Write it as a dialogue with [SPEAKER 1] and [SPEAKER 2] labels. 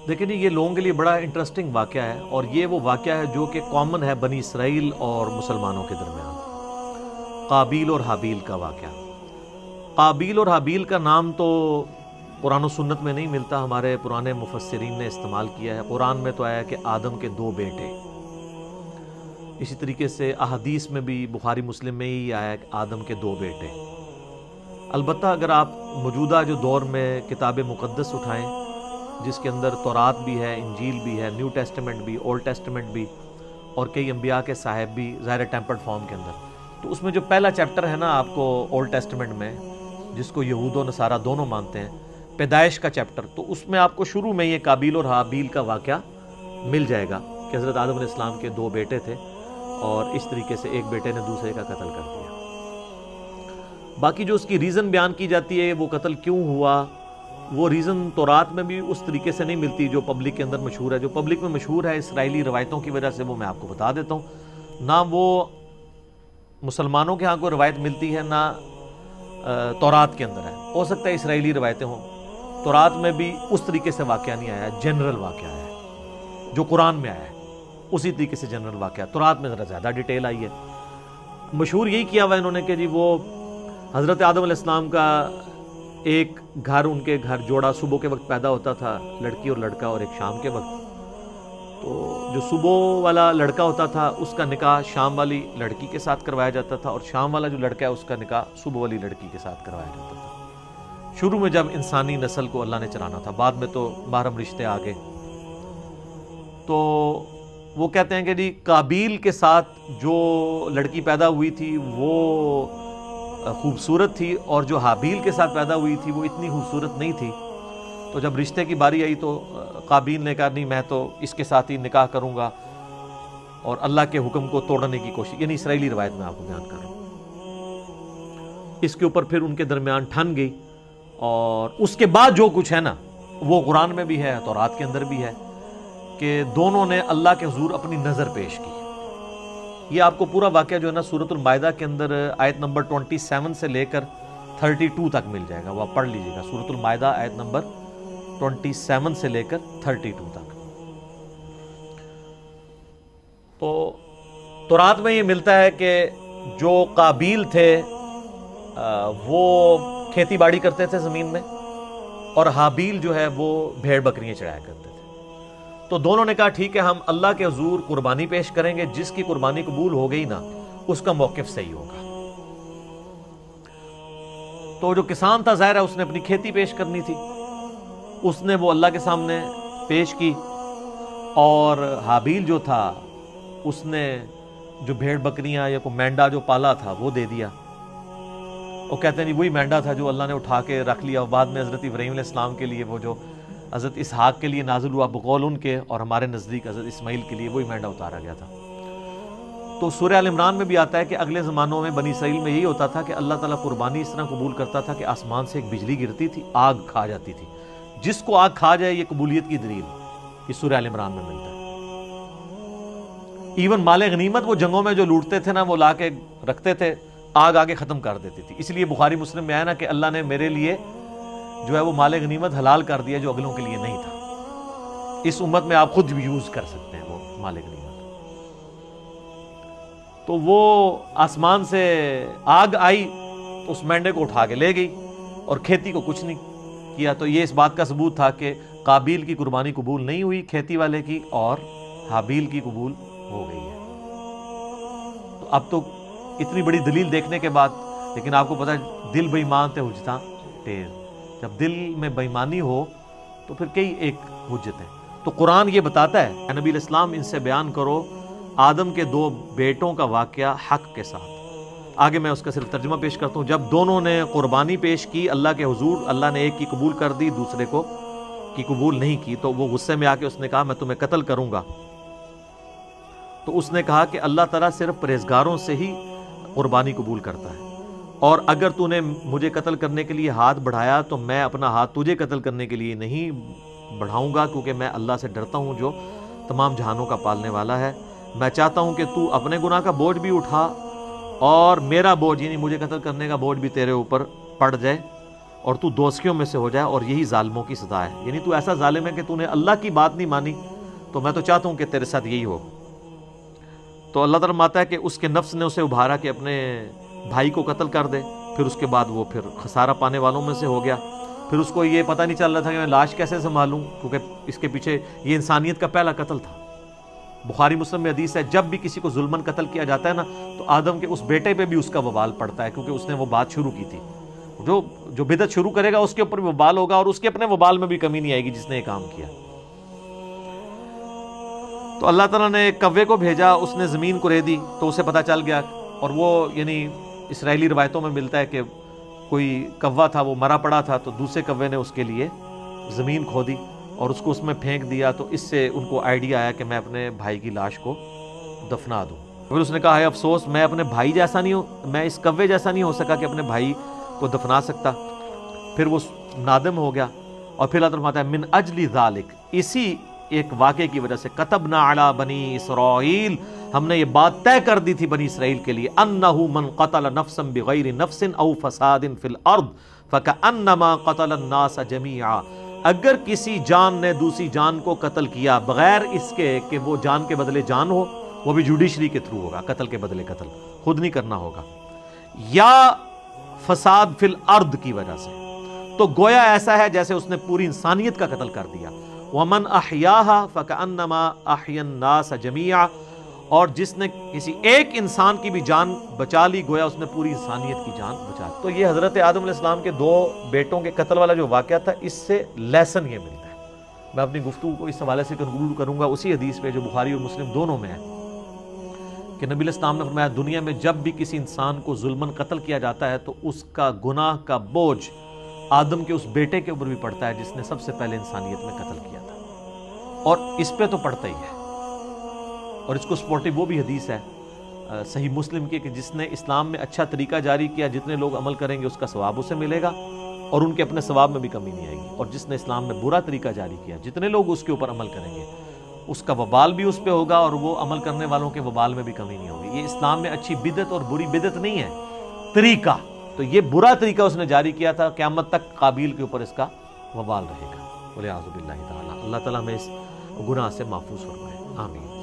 [SPEAKER 1] دیکھیں جی، یہ لوگوں کے لیے بڑا انٹرسٹنگ واقعہ ہے، اور یہ وہ واقعہ ہے جو کہ کامن ہے بنی اسرائیل اور مسلمانوں کے درمیان، قابیل اور حابیل کا واقعہ۔ قابیل اور حابیل کا نام تو قرآن و سنت میں نہیں ملتا، ہمارے پرانے مفسرین نے استعمال کیا ہے۔ قرآن میں تو آیا کہ آدم کے 2 بیٹے، اسی طریقے سے احادیث میں بھی بخاری مسلم میں ہی آیا کہ آدم کے 2 بیٹے۔ البتہ اگر آپ موجودہ جو دور میں کتاب مقدس اٹھائیں، جس کے اندر تورات بھی ہے، انجیل بھی ہے، نیو ٹیسٹمنٹ بھی، اولڈ ٹیسٹمنٹ بھی، اور کئی انبیاء کے صاحب بھی ظاہر ٹیمپرڈ فارم کے اندر، تو اس میں جو پہلا چیپٹر ہے نا آپ کو اولڈ ٹیسٹمنٹ میں، جس کو یہود و نصارہ دونوں مانتے ہیں، پیدائش کا چیپٹر، تو اس میں آپ کو شروع میں یہ قابیل اور حابیل کا واقعہ مل جائے گا کہ حضرت آدم علیہ السلام کے 2 بیٹے تھے، اور اس طریقے سے ایک بیٹے نے دوسرے کا قتل کر دیا۔ باقی جو اس کی ریزن بیان کی جاتی ہے وہ قتل کیوں ہوا، وہ ریزن تورات میں بھی اس طریقے سے نہیں ملتی جو پبلک کے اندر مشہور ہے۔ جو پبلک میں مشہور ہے اسرائیلی روایتوں کی وجہ سے، وہ میں آپ کو بتا دیتا ہوں۔ نہ وہ مسلمانوں کے ہاں کوئی روایت ملتی ہے، نہ تورات کے اندر ہے۔ ہو سکتا ہے اسرائیلی روایتیں ہوں، تورات میں بھی اس طریقے سے واقعہ نہیں آیا، جنرل واقعہ ہے جو قرآن میں آیا ہے، اسی طریقے سے جنرل واقعہ۔ تورات میں ذرا زیادہ ڈیٹیل آئی ہے۔ مشہور یہی کیا ہوا انہوں نے کہ جی وہ حضرت آدم علیہ السلام کا ایک گھر، ان کے گھر جوڑا صبح کے وقت پیدا ہوتا تھا، لڑکی اور لڑکا، اور ایک شام کے وقت۔ تو جو صبح والا لڑکا ہوتا تھا اس کا نکاح شام والی لڑکی کے ساتھ کروایا جاتا تھا، اور شام والا جو لڑکا ہے اس کا نکاح صبح والی لڑکی کے ساتھ کروایا جاتا تھا۔ شروع میں جب انسانی نسل کو اللہ نے چلانا تھا، بعد میں تو محرم رشتے آ گئے۔ تو وہ کہتے ہیں کہ جی قابیل کے ساتھ جو لڑکی پیدا ہوئی تھی وہ خوبصورت تھی، اور جو حابیل کے ساتھ پیدا ہوئی تھی وہ اتنی خوبصورت نہیں تھی۔ تو جب رشتے کی باری آئی تو قابیل نے کہا نہیں، میں تو اس کے ساتھ ہی نکاح کروں گا، اور اللہ کے حکم کو توڑنے کی کوشش، یعنی اسرائیلی روایت میں آپ کو بیان کر رہا ہوں۔ اس کے اوپر پھر ان کے درمیان ٹھن گئی، اور اس کے بعد جو کچھ ہے نا وہ قرآن میں بھی ہے، تورات کے اندر بھی ہے، کہ دونوں نے اللہ کے حضور اپنی نظر پیش کی۔ یہ آپ کو پورا واقعہ جو ہے نا سورۃ المائدہ کے اندر آیت نمبر 27 سے لے کر 32 تک مل جائے گا، وہ آپ پڑھ لیجئے گا۔ سورۃ المائدہ آیت نمبر 27 سے لے کر 32 تک۔ تو تورات میں یہ ملتا ہے کہ جو قابیل تھے وہ کھیتی باڑی کرتے تھے زمین میں، اور حابیل جو ہے وہ بھیڑ بکریاں چڑھایا کرتے تھے۔ تو دونوں نے کہا ٹھیک ہے، ہم اللہ کے حضور قربانی پیش کریں گے، جس کی قربانی قبول ہو گئی نا اس کا موقف صحیح ہوگا۔ تو جو کسان تھا ظاہر ہے اس نے اپنی کھیتی پیش کرنی تھی، اس نے وہ اللہ کے سامنے پیش کی، اور حابیل جو تھا اس نے جو بھیڑ بکریاں یا کوئی مینڈا جو پالا تھا وہ دے دیا۔ وہ کہتے ہیں وہی مینڈا تھا جو اللہ نے اٹھا کے رکھ لیا، اور بعد میں حضرت ابراہیم علیہ السلام کے لیے وہ جو حضرت اسحاق کے لیے نازل ہوا بقول ان کے، اور ہمارے نزدیک حضرت اسماعیل کے لیے وہی مینڈا اتارا گیا تھا۔ تو سورہ آل عمران میں بھی آتا ہے کہ اگلے زمانوں میں بنی اسرائیل میں یہی ہوتا تھا کہ اللہ تعالیٰ قربانی اس طرح قبول کرتا تھا کہ آسمان سے ایک بجلی گرتی تھی، آگ کھا جاتی تھی۔ جس کو آگ کھا جائے یہ قبولیت کی دلیل، یہ سورہ آل عمران میں ملتا ہے۔ ایون مال غنیمت وہ جنگوں میں جو لوٹتے تھے نا وہ لا کے رکھتے تھے، آگ آگے ختم کر دیتی تھی۔ اس لیے بخاری مسلم میں آیا نا کہ اللہ نے میرے لیے جو ہے وہ مال غنیمت حلال کر دیا جو اگلوں کے لیے نہیں تھا۔ اس امت میں آپ خود بھی یوز کر سکتے ہیں وہ مال غنیمت۔ تو وہ آسمان سے آگ آئی تو اس مینڈے کو اٹھا کے لے گئی، اور کھیتی کو کچھ نہیں کیا۔ تو یہ اس بات کا ثبوت تھا کہ قابیل کی قربانی قبول نہیں ہوئی کھیتی والے کی، اور حابیل کی قبول ہو گئی ہے۔ تو اب تو اتنی بڑی دلیل دیکھنے کے بعد، لیکن آپ کو پتہ ہے دل بے ایمان تے حجتاں ٹیر، جب دل میں بے ایمانی ہو تو پھر کئی ایک حجت ہے۔ تو قرآن یہ بتاتا ہے کہ نبی علیہ السلام ان سے بیان کرو آدم کے 2 بیٹوں کا واقعہ حق کے ساتھ۔ آگے میں اس کا صرف ترجمہ پیش کرتا ہوں۔ جب دونوں نے قربانی پیش کی اللہ کے حضور، اللہ نے ایک کی قبول کر دی، دوسرے کو کی قبول نہیں کی، تو وہ غصے میں آ کے اس نے کہا میں تمہیں قتل کروں گا۔ تو اس نے کہا کہ اللہ تعالیٰ صرف پرہیزگاروں سے ہی قربانی قبول کرتا ہے، اور اگر تو نے مجھے قتل کرنے کے لیے ہاتھ بڑھایا تو میں اپنا ہاتھ تجھے قتل کرنے کے لیے نہیں بڑھاؤں گا، کیونکہ میں اللہ سے ڈرتا ہوں جو تمام جہانوں کا پالنے والا ہے۔ میں چاہتا ہوں کہ تو اپنے گناہ کا بوجھ بھی اٹھا، اور میرا بوجھ یعنی مجھے قتل کرنے کا بوجھ بھی تیرے اوپر پڑ جائے، اور تو دوزخیوں میں سے ہو جائے، اور یہی ظالموں کی سزا ہے. یعنی تو ایسا ظالم ہے کہ تو نے اللہ کی بات نہیں مانی، تو میں تو چاہتا ہوں کہ تیرے ساتھ یہی ہو. تو اللہ تعالیٰ فرماتا ہے کہ اس کے نفس نے اسے ابھارا کہ اپنے بھائی کو قتل کر دے. پھر اس کے بعد وہ پھر خسارہ پانے والوں میں سے ہو گیا. پھر اس کو یہ پتہ نہیں چل رہا تھا کہ میں لاش کیسے سنبھالوں، کیونکہ اس کے پیچھے یہ انسانیت کا پہلا قتل تھا. بخاری مسلم میں حدیث ہے جب بھی کسی کو ظلماً قتل کیا جاتا ہے نا تو آدم کے اس بیٹے پہ بھی اس کا وبال پڑتا ہے، کیونکہ اس نے وہ بات شروع کی تھی. جو بدعت شروع کرے گا اس کے اوپر بھی وبال ہوگا، اور اس کے اپنے وبال میں بھی کمی نہیں آئے گی جس نے یہ کام کیا. تو اللہ تعالیٰ نے کوے کو بھیجا، اس نے زمین کو ریدی تو اسے پتہ چل گیا. اور وہ یعنی اسرائیلی روایتوں میں ملتا ہے کہ کوئی کوا تھا، وہ مرا پڑا تھا، تو دوسرے کوے نے اس کے لیے زمین کھودی اور اس کو اس میں پھینک دیا. تو اس سے ان کو آئیڈیا آیا کہ میں اپنے بھائی کی لاش کو دفنا دوں. پھر اس نے کہا ہے افسوس، میں اپنے بھائی جیسا نہیں ہوں، میں اس کوے جیسا نہیں ہو سکا کہ اپنے بھائی کو دفنا سکتا. پھر وہ نادم ہو گیا. اور پھر اللہ تعالیٰ فرماتا ہے من اجل ذالک، اسی ایک واقعے کی وجہ سے کتبنا علی بنی اسرائیل، ہم نے یہ بات طے کر دی تھی بنی اسرائیل کے لیے، انہ من قتل نفسا بغیر نفس او فساد فی الارض فکأنما قتل الناس جمیعا، اگر کسی جان نے دوسری جان کو قتل کیا بغیر اس کے کہ وہ جان کے بدلے جان ہو، وہ بھی جوڈیشری کے تھرو ہوگا، قتل کے بدلے قتل خود نہیں کرنا ہوگا، یا فساد فی الارض کی وجہ سے، تو گویا ایسا ہے جیسے اس نے پوری انسانیت کا قتل کر دیا. ومن احیاها فکأنما احیا الناس جمیعا، اور جس نے کسی ایک انسان کی بھی جان بچا لی گویا اس نے پوری انسانیت کی جان بچا لی. تو یہ حضرت آدم علیہ السلام کے 2 بیٹوں کے قتل والا جو واقعہ تھا، اس سے لیسن یہ ملتا ہے. میں اپنی گفتگو کو اس حوالے سے کنکلوڈ کروں گا اسی حدیث پہ جو بخاری اور مسلم دونوں میں ہے کہ نبی علیہ السلام نے فرمایا دنیا میں جب بھی کسی انسان کو ظلماً قتل کیا جاتا ہے تو اس کا گناہ کا بوجھ آدم کے اس بیٹے کے اوپر بھی پڑتا ہے جس نے سب سے پہلے انسانیت میں قتل کیا تھا، اور اس پہ تو پڑتا ہی ہے. اور اس کو سپورٹو وہ بھی حدیث ہے صحیح مسلم کی کہ جس نے اسلام میں اچھا طریقہ جاری کیا، جتنے لوگ عمل کریں گے اس کا ثواب اسے ملے گا اور ان کے اپنے ثواب میں بھی کمی نہیں آئے گی. اور جس نے اسلام میں برا طریقہ جاری کیا، جتنے لوگ اس کے اوپر عمل کریں گے اس کا وبال بھی اس پہ ہوگا اور وہ عمل کرنے والوں کے وبال میں بھی کمی نہیں ہوگی. یہ اسلام میں اچھی بدعت اور بری بدعت نہیں ہے، طریقہ. تو یہ برا طریقہ اس نے جاری کیا تھا، قیامت تک قابیل کے اوپر اس کا وبال رہے گا. والعیاذ باللہ تعالی. اللہ تعالیٰ ہمیں اس گناہ سے محفوظ فرمائے. آمین.